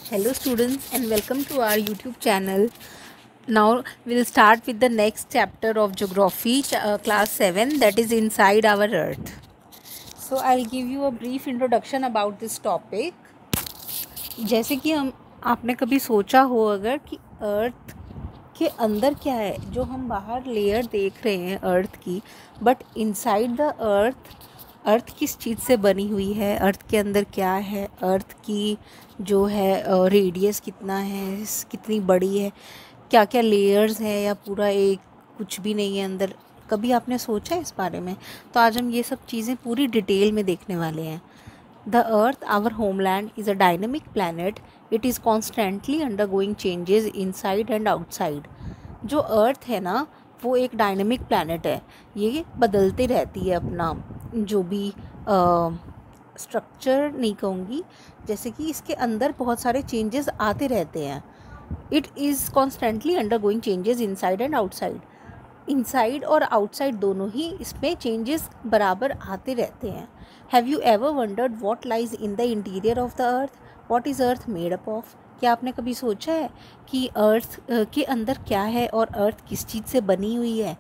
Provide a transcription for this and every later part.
Hello students and welcome to our YouTube channel. Now we'll start with the next chapter of geography class 7, that is inside our earth. So I'll give you a brief introduction about this topic. जैसे कि आपने कभी सोचा हो अगर कि अर्थ के अंदर क्या है, जो हम बाहर लेयर देख रहे हैं अर्थ की, बट इनसाइड द अर्थ किस चीज़ से बनी हुई है, अर्थ के अंदर क्या है, अर्थ की जो है रेडियस कितना है, कितनी बड़ी है, क्या क्या लेयर्स हैं, या पूरा एक कुछ भी नहीं है अंदर। कभी आपने सोचा इस बारे में? तो आज हम ये सब चीज़ें पूरी डिटेल में देखने वाले हैं। The Earth, our homeland, is a dynamic planet. It is constantly undergoing changes inside and outside. जो अर्थ है ना, वो एक डायनेमिक प्लैनेट है। ये बदलते रहती है अपना जो भी स्ट्रक्चर नहीं कहूँगी, जैसे कि इसके अंदर बहुत सारे चेंजेस आते रहते हैं। It is constantly undergoing changes inside and outside. Inside और आउटसाइड दोनों ही इसमें चेंजेस बराबर आते रहते हैं। Have you ever wondered what lies in the interior of the earth? What is earth made up of? क्या आपने कभी सोचा है कि अर्थ के अंदर क्या है और अर्थ किस चीज़ से बनी हुई है?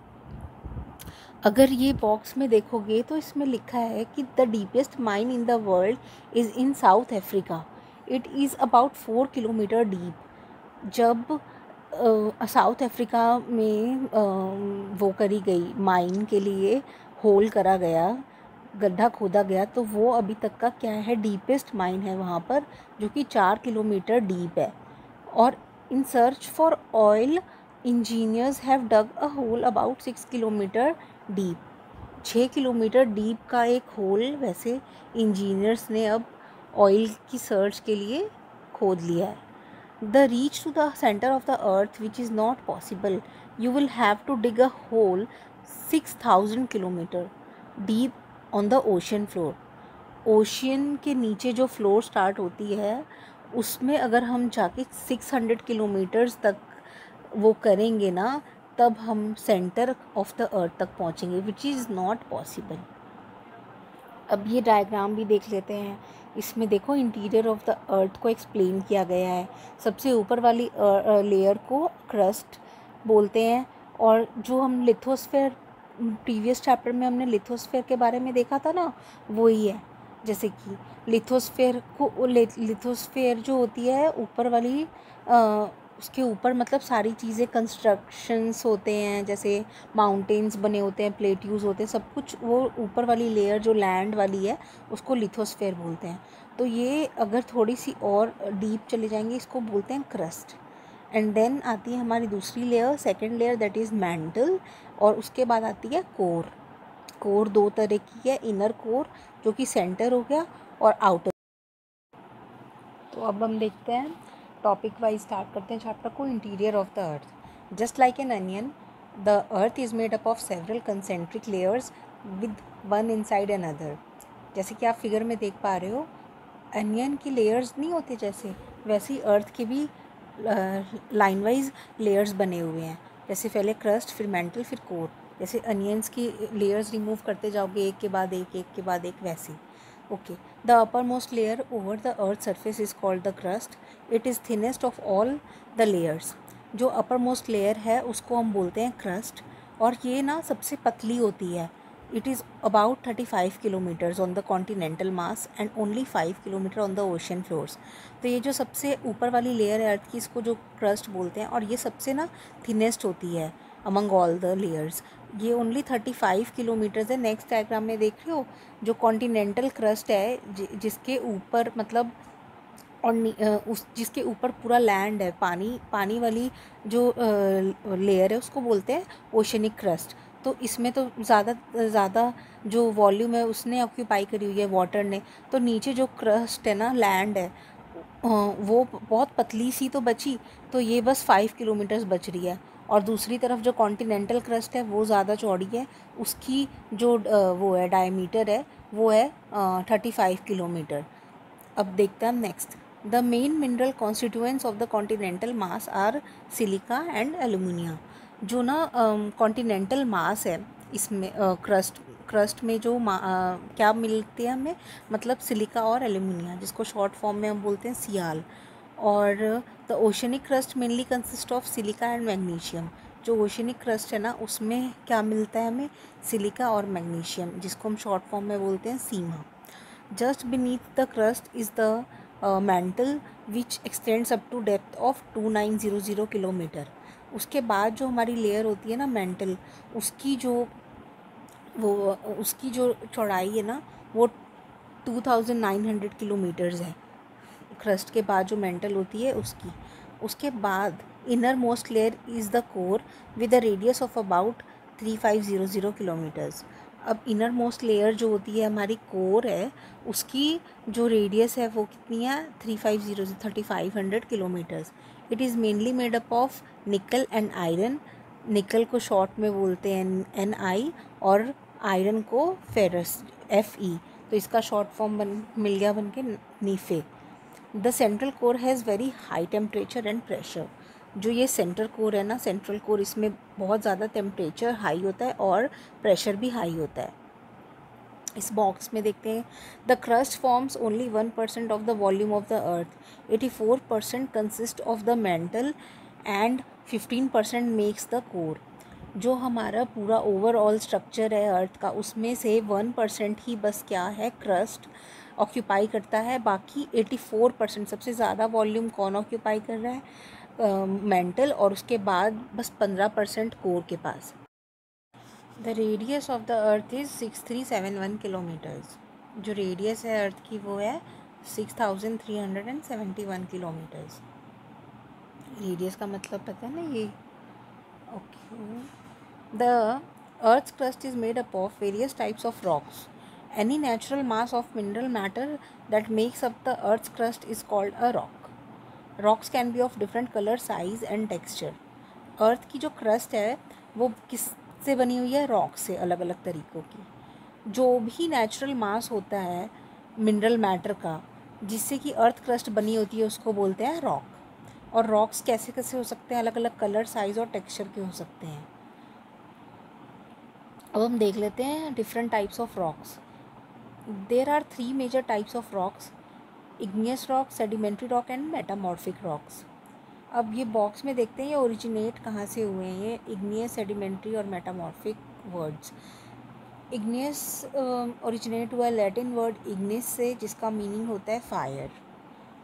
अगर ये बॉक्स में देखोगे तो इसमें लिखा है कि the deepest mine in the world is in south Africa. It is about 4 kilometre deep. जब साउथ अफ्रीका में वो करी गई माइन के लिए, होल करा गया, गड्ढा खोदा गया, तो वो अभी तक का क्या है, डीपेस्ट माइन है वहाँ पर, जो कि 4 किलोमीटर डीप है। और in search for oil engineers have dug a hole about 6 kilometre deep. 6 kilometre deep का एक होल वैसे इंजीनियर्स ने अब ऑयल की सर्च के लिए खोद लिया है। The reach to the center of the earth which is not possible. You will have to dig a hole 6,000 kilometer deep on the ocean floor. Ocean के नीचे जो फ्लोर स्टार्ट होती है, उसमें अगर हम जाके 600 किलोमीटर्स तक वो करेंगे ना, तब हम सेंटर ऑफ द अर्थ तक पहुँचेंगे, विच इज़ नॉट पॉसिबल। अब ये डायग्राम भी देख लेते हैं। इसमें देखो इंटीरियर ऑफ द अर्थ को एक्सप्लेन किया गया है। सबसे ऊपर वाली लेयर को क्रस्ट बोलते हैं, और जो हम लिथोस्फेयर, प्रीवियस चैप्टर में हमने लिथोस्फेयर के बारे में देखा था ना, वही है। जैसे कि लिथोस्फेयर जो होती है ऊपर वाली, उसके ऊपर मतलब सारी चीज़ें, कंस्ट्रक्शंस होते हैं, जैसे माउंटेन्स बने होते हैं, प्लेट्यूज होते हैं, सब कुछ वो ऊपर वाली लेयर जो लैंड वाली है उसको लिथोस्फेयर बोलते हैं। तो ये अगर थोड़ी सी और डीप चले जाएंगे, इसको बोलते हैं क्रस्ट। एंड देन आती है हमारी दूसरी layer, second layer, that is mantle. और उसके बाद आती है कोर। कोर दो तरह की है, इनर कोर जो कि सेंटर हो गया, और आउटर। तो अब हम देखते हैं, टॉपिक वाइज स्टार्ट करते हैं चैप्टर को, interior of the earth. Just like an onion, the earth is made up of several concentric layers with one inside another. जैसे कि आप फिगर में देख पा रहे हो, अनियन की लेयर्स नहीं होते जैसे, वैसे ही अर्थ के भी लाइन वाइज लेयर्स बने हुए हैं। जैसे पहले क्रस्ट, फिर मैंटल, फिर कोर। जैसे अनियंस की लेयर्स रिमूव करते जाओगे एक के बाद एक, एक के बाद एक, वैसे। Okay, the uppermost layer over the earth's surface is called the crust. It is thinnest of all the layers. जो uppermost layer है उसको हम बोलते हैं crust, और ये ना सबसे पतली होती है। It is about 35 kilometers on the continental mass and only 5 kilometer on the ocean floors. तो ये जो सबसे ऊपर वाली लेयर है अर्थ की, इसको जो crust बोलते हैं, और ये सबसे ना thinnest होती है among all the layers. ये ओनली 35 किलोमीटर्स है। नेक्स्ट डायग्राम में देख रहे हो, जो कॉन्टिनेंटल क्रस्ट है, जिसके ऊपर मतलब, और उस जिसके ऊपर पूरा लैंड है, पानी वाली जो लेयर है, उसको बोलते हैं ओशनिक क्रस्ट। तो इसमें तो ज़्यादा जो वॉल्यूम है उसने ऑक्यूपाई करी हुई है वाटर ने। तो नीचे जो क्रस्ट है ना, लैंड है, वो बहुत पतली सी तो बची, तो ये बस 5 किलोमीटर्स बच रही है। और दूसरी तरफ जो कॉन्टिनेंटल क्रस्ट है वो ज़्यादा चौड़ी है, उसकी जो वो है डायमीटर है, वो है 35 किलोमीटर। अब देखते हैं हम next. The main mineral constituents of the continental mass are silica and alumina. जो ना कॉन्टिनेंटल मास है, इसमें क्रस्ट में जो क्या मिलते हैं हमें, मतलब सिलिका और एलुमिनिया, जिसको शॉर्ट फॉर्म में हम बोलते हैं सियाल। और the oceanic crust mainly consist of silica and magnesium. जो ओशनिक क्रस्ट है ना उसमें क्या मिलता है हमें, सिलिका और मैग्नीशियम, जिसको हम शॉर्ट फॉर्म में बोलते हैं sima. Just beneath the crust is the mantle which extends up to depth of 2900 kilometre. उसके बाद जो हमारी लेयर होती है ना मेंटल, उसकी जो चौड़ाई है ना वो 2900 किलोमीटर्स है। क्रस्ट के बाद जो मेंटल होती है उसकी, उसके बाद inner most layer is the core with a radius of about 3500 kilometres. अब इनर मोस्ट लेयर जो होती है हमारी कोर है, उसकी जो रेडियस है वो कितनी है, 3500 kilometres. It is mainly made up of निकल एंड आयरन। निकल को शॉर्ट में बोलते हैं Ni और आयरन को फेरस Fe। तो इसका शॉर्ट फॉर्म मिल गया बन के nife. The central core has very high temperature and pressure. जो ये सेंट्रल कोर है ना, सेंट्रल कोर, इसमें बहुत ज़्यादा टेम्परेचर हाई होता है और प्रेशर भी हाई होता है। इस बॉक्स में देखते हैं, the crust forms only 1% of the volume of the earth, 84% consist of the mental and 15% makes the core. जो हमारा पूरा ओवरऑल स्ट्रक्चर है अर्थ का, उसमें से 1% ही बस क्या है, क्रस्ट ऑक्यूपाई करता है। बाकी 84%, सबसे ज़्यादा वॉल्यूम कौन ऑक्यूपाई कर रहा है, मेंटल, और उसके बाद बस 15% कोर के पास। The radius of the earth is 6371 kilometres. जो रेडियस है अर्थ की वो है 6371 किलोमीटर्स। रेडियस का मतलब पता है ना ये, okay. The earth crust is made up of various types of rocks. Any natural mass of mineral matter that makes up the earth crust is called a rock. Rocks can be of different colour, size and texture. Earth की जो crust है वो किससे बनी हुई है, rock से, अलग अलग तरीक़ों की। जो भी नेचुरल मास होता है मिनरल मैटर का, जिससे कि अर्थ क्रस्ट बनी होती है, उसको बोलते हैं रॉक। और रॉक्स कैसे कैसे हो सकते हैं, अलग अलग कलर, साइज़ और टेक्सचर के हो सकते हैं। अब हम देख लेते हैं different types of rocks. There are 3 major types of rocks, igneous rock, sedimentary rock and metamorphic rocks. अब ये बॉक्स में देखते हैं ये ओरिजिनेट कहाँ से हुए हैं, ये इग्नियस, सेडिमेंट्री और मेटामॉर्फिक वर्ड्स। इग्नियस ओरिजिनेट हुआ लैटिन वर्ड इग्निस से, जिसका मीनिंग होता है फायर।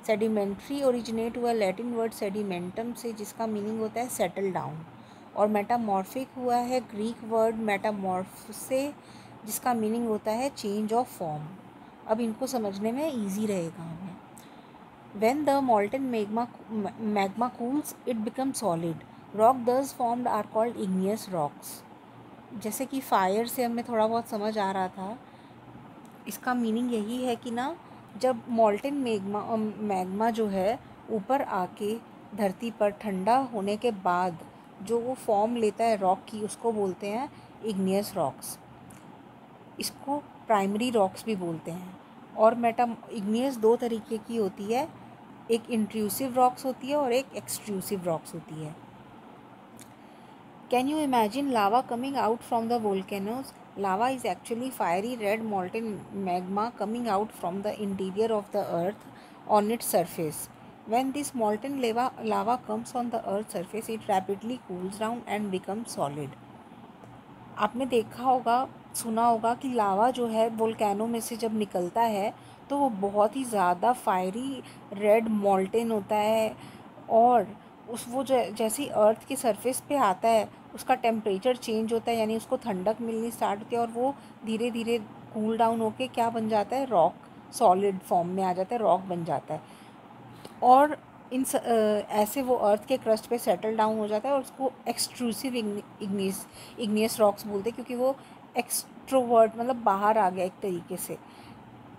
सेडिमेंट्री ओरिजिनेट हुआ लैटिन वर्ड सेडिमेंटम से, जिसका मीनिंग होता है सेटल डाउन। और मेटामॉर्फिक हुआ है ग्रीक वर्ड मेटामॉर्फ से, जिसका मीनिंग होता है चेंज ऑफ फॉर्म। अब इनको समझने में ईजी रहेगा हमें। When the molten magma cools, it becomes solid. Rock thus formed are called igneous rocks. जैसे कि फायर से हमें थोड़ा बहुत समझ आ रहा था, इसका मीनिंग यही है कि ना, जब मॉल्टन मैग्मा जो है ऊपर आके धरती पर ठंडा होने के बाद जो वो फॉर्म लेता है रॉक की, उसको बोलते हैं इग्नियस रॉक्स। इसको प्राइमरी रॉक्स भी बोलते हैं। और इग्नियस 2 तरीके की होती है, एक इंट्रूसिव रॉक्स होती है और एक एक्सट्रूसिव रॉक्स होती है। Can you imagine lava coming out from the volcanoes? Lava is actually fiery red मॉल्टन magma coming out from the interior of the earth on it's surface. When this molten lava comes on the earth's surface, it rapidly cools down and becomes solid. आपने देखा होगा, सुना होगा कि लावा जो है volcano में से जब निकलता है तो वो बहुत ही ज़्यादा फायरी रेड मॉल्टेन होता है, और वो जैसे ही अर्थ के सरफेस पे आता है उसका टेम्परेचर चेंज होता है, यानी उसको ठंडक मिलनी स्टार्ट होती है, और वो धीरे धीरे कूल डाउन होके क्या बन जाता है, रॉक, सॉलिड फॉर्म में आ जाता है, रॉक बन जाता है। और ऐसे वो अर्थ के क्रस्ट पे सेटल डाउन हो जाता है, और उसको एक्सट्रूसिव इग्नियस रॉक्स बोलते हैं, क्योंकि वो एक्सट्रोवर्ट मतलब बाहर आ गया एक तरीके से।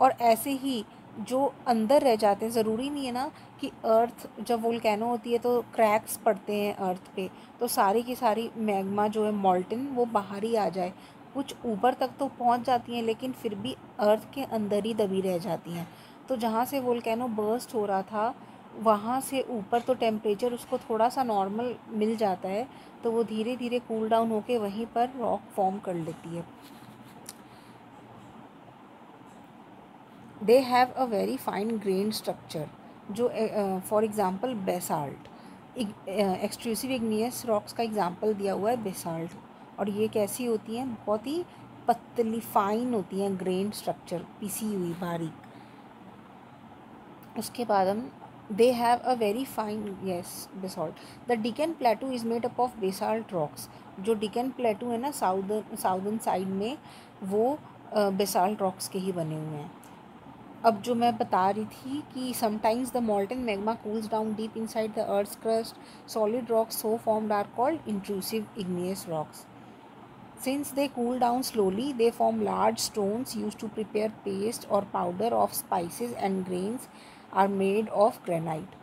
और ऐसे ही जो अंदर रह जाते हैं, ज़रूरी नहीं है ना कि अर्थ जब वोल्केनो होती है तो क्रैक्स पड़ते हैं अर्थ पे, तो सारी की सारी मैग्मा जो है मॉल्टन वो बाहर ही आ जाए। कुछ ऊपर तक तो पहुंच जाती हैं, लेकिन फिर भी अर्थ के अंदर ही दबी रह जाती हैं। तो जहाँ से वोल्केनो बर्स्ट हो रहा था वहाँ से ऊपर तो टेम्परेचर उसको थोड़ा सा नॉर्मल मिल जाता है, तो वो धीरे धीरे कूल डाउन होके वहीं पर रॉक फॉर्म कर लेती है। They have a very fine grained structure. जो for example basalt, extrusive igneous rocks का एग्ज़ाम्पल दिया हुआ है बेसाल्ट। और ये कैसी होती हैं, बहुत ही पतली फाइन होती हैं, ग्रेन स्ट्रक्चर, पिसी हुई बारीक। उसके बाद हम they have a very fine yes basalt. The deacon प्लेटू is made up of basalt rocks. जो डिकन प्लेटू है ना साउदर्न साइड में, वो बेसाल्ट रॉक्स के ही बने हुए हैं। अब जो मैं बता रही थी कि sometimes the molten magma cools down deep inside the earth's crust, solid rocks so formed are called intrusive igneous rocks. Since they cool down slowly, they form large stones used to prepare paste or powder of spices, and grains are made of granite.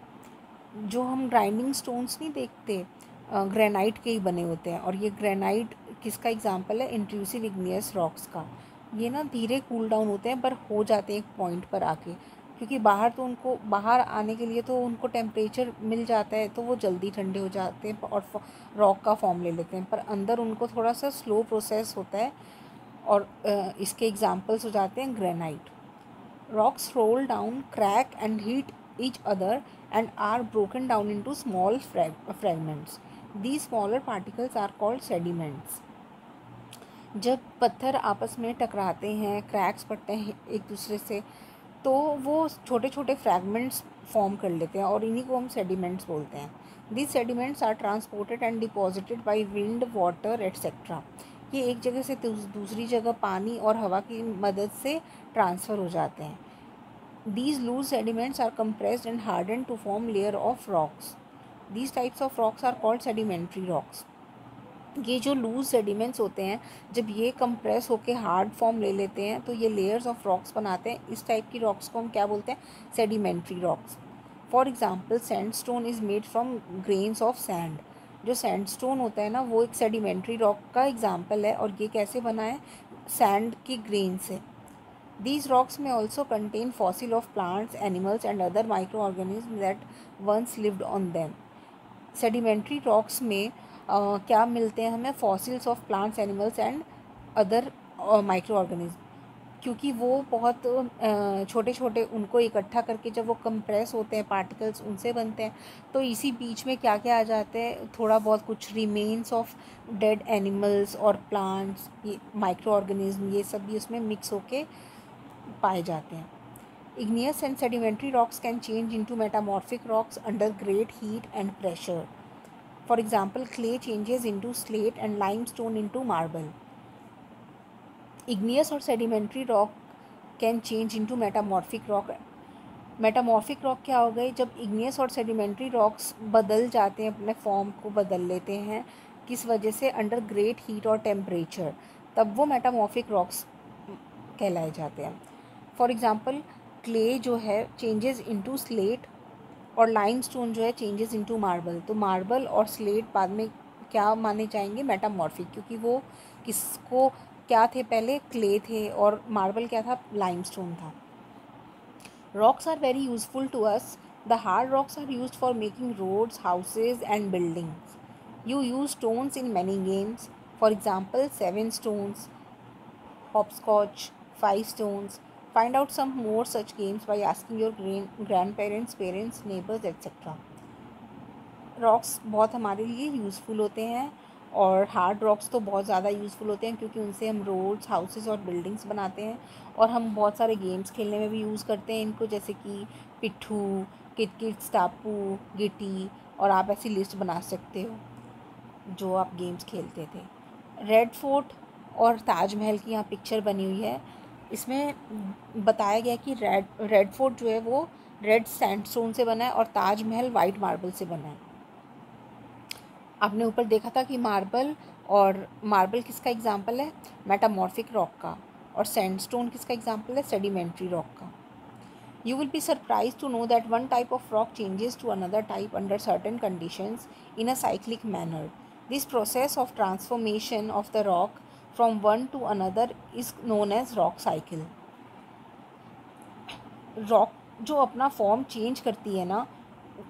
जो हम grinding stones नहीं देखते, granite के ही बने होते हैं। और ये ग्रेनाइट किसका एग्जांपल है, इंट्रूसिव इग्नियस रॉक्स का। ये ना धीरे कूल डाउन होते हैं पर हो जाते हैं एक पॉइंट पर आके, क्योंकि बाहर आने के लिए तो उनको टेम्परेचर मिल जाता है, तो वो जल्दी ठंडे हो जाते हैं और रॉक का फॉर्म ले लेते हैं। पर अंदर उनको थोड़ा सा स्लो प्रोसेस होता है, और इसके एग्जांपल्स हो जाते हैं granite. Rocks roll down, crack and hit each other and are broken down into small fragments. These smaller particles are called sediments. जब पत्थर आपस में टकराते हैं, क्रैक्स पड़ते हैं एक दूसरे से, तो वो छोटे छोटे फ्रैगमेंट्स फॉर्म कर लेते हैं, और इन्हीं को हम सेडिमेंट्स बोलते हैं। These sediments are transported and deposited by wind, water, etc. ये एक जगह से दूसरी जगह पानी और हवा की मदद से ट्रांसफ़र हो जाते हैं। These loose sediments are compressed and hardened to form layer of rocks. These types of rocks are called sedimentary rocks. ये जो लूज सेडिमेंट्स होते हैं, जब ये कंप्रेस होके हार्ड फॉर्म ले लेते हैं तो ये लेयर्स ऑफ रॉक्स बनाते हैं। इस टाइप की रॉक्स को हम क्या बोलते हैं, sedimentary rocks. For example sandstone is made from grains of sand. जो सैंडस्टोन होता है ना, वो एक सेडिमेंट्री रॉक का एग्जाम्पल है। और ये कैसे बना है, सैंड की ग्रेन से। These rocks may also contain fossil of plants, animals and other microorganisms that once lived on them. Sedimentary rocks में क्या मिलते हैं हमें, fossils of plants, animals and other microorganisms, क्योंकि वो बहुत छोटे छोटे उनको इकट्ठा करके जब वो कंप्रेस होते हैं पार्टिकल्स उनसे बनते हैं। तो इसी बीच में क्या क्या आ जाते हैं, थोड़ा बहुत कुछ रिमेन्स ऑफ डेड एनिमल्स और प्लांट्स, ये माइक्रो ऑर्गेनिज्म, ये सब भी उसमें मिक्स होके पाए जाते हैं। Igneous and sedimentary rocks can change into metamorphic rocks under great heat and pressure. For example, clay changes into slate and limestone into marble. Igneous or sedimentary rock can change into metamorphic rock. Metamorphic rock क्या हो गई, जब igneous और sedimentary rocks बदल जाते हैं, अपने form को बदल लेते हैं, किस वजह से, अंडर ग्रेट हीट और टेम्परेचर, तब वो मेटामॉर्फिक रॉक्स कहलाए जाते हैं। फॉर एग्ज़ाम्पल क्ले जो है चेंजेस इनटू स्लेट, और लाइमस्टोन जो है चेंजेस इनटू मार्बल। तो मार्बल और स्लेट बाद में क्या माने जाएंगे, मेटामॉर्फिक, क्योंकि वो किसको क्या थे, पहले क्ले थे और मार्बल क्या था, लाइमस्टोन था। Rocks are very useful to us. The hard rocks are used for making roads, houses and buildings. You use stones in many games. For example, 7 stones, hopscotch, 5 stones. Find out some more such games by asking your grandparents, parents, neighbors, etc. Rocks बहुत हमारे लिए useful होते हैं, और hard rocks तो बहुत ज़्यादा useful होते हैं, क्योंकि उनसे हम रोड्स, हाउसेस और बिल्डिंग्स बनाते हैं। और हम बहुत सारे गेम्स खेलने में भी यूज़ करते हैं इनको, जैसे कि पिट्ठू, किट टापू, गिटी, और आप ऐसी लिस्ट बना सकते हो जो आप गेम्स खेलते थे। रेड फोर्ट और ताजमहल की यहाँ पिक्चर बनी हुई है। इसमें बताया गया कि रेड फोर्ट जो है वो रेड सैंडस्टोन से बना है, और ताजमहल वाइट मार्बल से बना है। आपने ऊपर देखा था कि मार्बल किसका एग्जाम्पल है, मेटामॉर्फिक रॉक का, और सैंडस्टोन किसका एग्जाम्पल है, सेडिमेंट्री रॉक का। You will be surprised to know that one type of rock changes to another type under certain conditions in a cyclic manner. This process of transformation of the rock from one to another is known as rock cycle. Rock जो अपना form change करती है ना,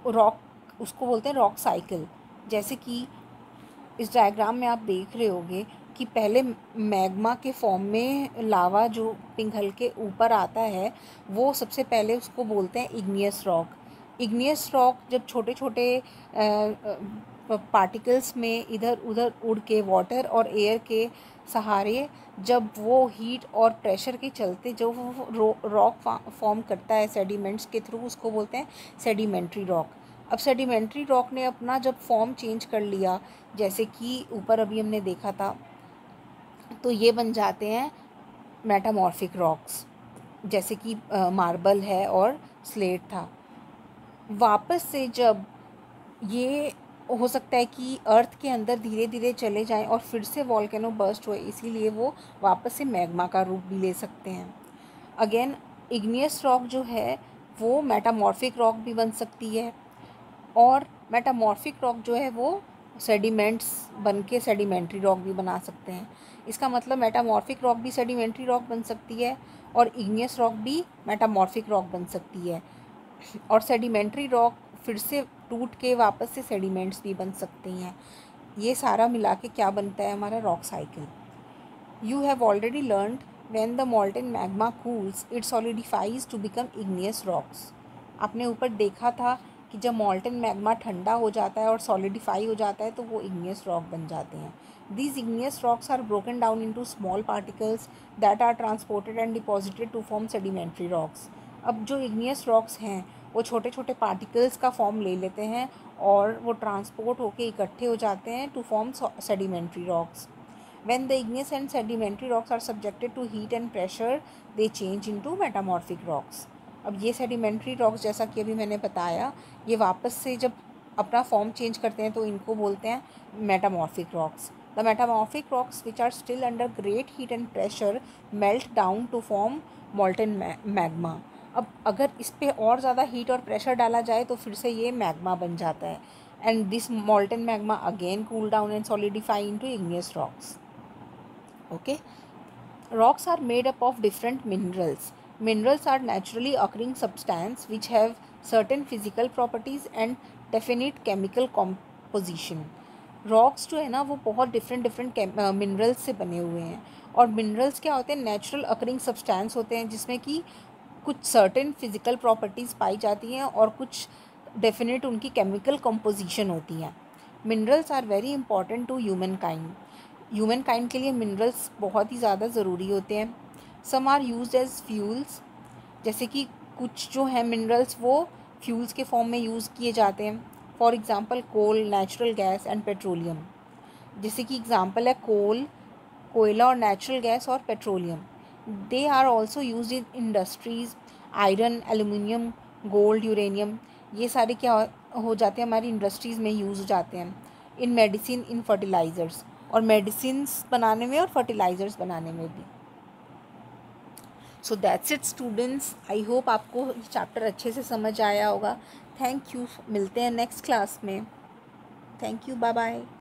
rock, उसको बोलते हैं rock cycle. जैसे कि इस डायग्राम में आप देख रहे होंगे कि पहले मैग्मा के फॉर्म में लावा जो पिघल के ऊपर आता है, वो सबसे पहले उसको बोलते हैं इग्नियस रॉक। इग्नियस रॉक जब छोटे छोटे पार्टिकल्स में इधर उधर उड़ के वाटर और एयर के सहारे जब वो हीट और प्रेशर के चलते जो वो रॉक फॉर्म करता है सेडिमेंट्स के थ्रू, उसको बोलते हैं सेडिमेंट्री रॉक। अब सेडिमेंट्री रॉक ने अपना जब फॉर्म चेंज कर लिया, जैसे कि ऊपर अभी हमने देखा था, तो ये बन जाते हैं मेटामॉर्फिक रॉक्स, जैसे कि मार्बल है और स्लेट था। वापस से जब ये हो सकता है कि अर्थ के अंदर धीरे धीरे चले जाएं और फिर से वॉल्केनो बर्स्ट हुए, इसीलिए वो वापस से मैग्मा का रूप भी ले सकते हैं। अगेन इग्नियस रॉक जो है वो मेटामॉर्फिक रॉक भी बन सकती है, और मेटामॉर्फिक रॉक जो है वो सेडिमेंट्स बन के सेडिमेंट्री रॉक भी बना सकते हैं। इसका मतलब मेटामॉर्फिक रॉक भी सेडिमेंट्री रॉक बन सकती है और इग्नियस रॉक भी मेटामॉर्फिक रॉक बन सकती है, और सेडिमेंट्री रॉक फिर से टूट के वापस से सेडिमेंट्स भी बन सकती हैं। ये सारा मिला के क्या बनता है हमारा rock cycle. You have already learned when the molten magma cools it solidifies to become igneous rocks. आपने ऊपर देखा था कि जब मॉल्टन मैग्मा ठंडा हो जाता है और सॉलिडिफाई हो जाता है तो वो इग्नियस रॉक बन जाते हैं। These igneous rocks are broken down into small particles that are transported and deposited to form sedimentary rocks. अब जो इग्नियस रॉक्स हैं वो छोटे छोटे पार्टिकल्स का फॉर्म ले लेते हैं और वो ट्रांसपोर्ट होके इकट्ठे हो जाते हैं to form sedimentary rocks. When the igneous and sedimentary rocks are subjected to heat and pressure, they change into metamorphic rocks. अब ये सेडिमेंट्री रॉक्स जैसा कि अभी मैंने बताया, ये वापस से जब अपना फॉर्म चेंज करते हैं तो इनको बोलते हैं metamorphic rocks. The metamorphic rocks which are still under great heat and pressure melt down to form molten magma. अब अगर इस पर और ज़्यादा हीट और प्रेशर डाला जाए तो फिर से ये मैग्मा बन जाता है, and this मॉल्टन magma again cool down and solidify into igneous rocks. Okay, rocks are made up of different minerals. Minerals are naturally occurring substance which have certain physical properties and definite chemical composition. Rocks जो है ना वो बहुत different minerals से बने हुए हैं, और मिनरल्स क्या होते हैं, नेचुरल अकरिंग सब्सटेंस होते हैं जिसमें कि कुछ सर्टेन फिजिकल प्रॉपर्टीज़ पाई जाती हैं और कुछ डेफिनेट उनकी केमिकल कंपोजिशन होती हैं। Minerals are very important to human kind के लिए मिनरल्स बहुत ही ज़्यादा ज़रूरी होते हैं। Some are used as fuels, जैसे कि कुछ जो है मिनरल्स वो फ्यूल्स के फॉर्म में यूज़ किए जाते हैं। For example coal, natural gas and petroleum. जैसे कि एग्ज़ाम्पल है कोयला और नेचुरल गैस और petroleum. They are also use in industries. Iron, aluminium, gold, uranium, ये सारे क्या हो जाते हैं, हमारी इंडस्ट्रीज़ में यूज़ हो जाते हैं। इन मेडिसिन, इन फर्टिलाइज़र्स, और मेडिसिन्स बनाने में और फर्टिलाइज़र्स बनाने में भी। So that's it students, I hope आपको ये चैप्टर अच्छे से समझ आया होगा। थैंक यू, मिलते हैं नेक्स्ट क्लास में। Thank you, bye bye.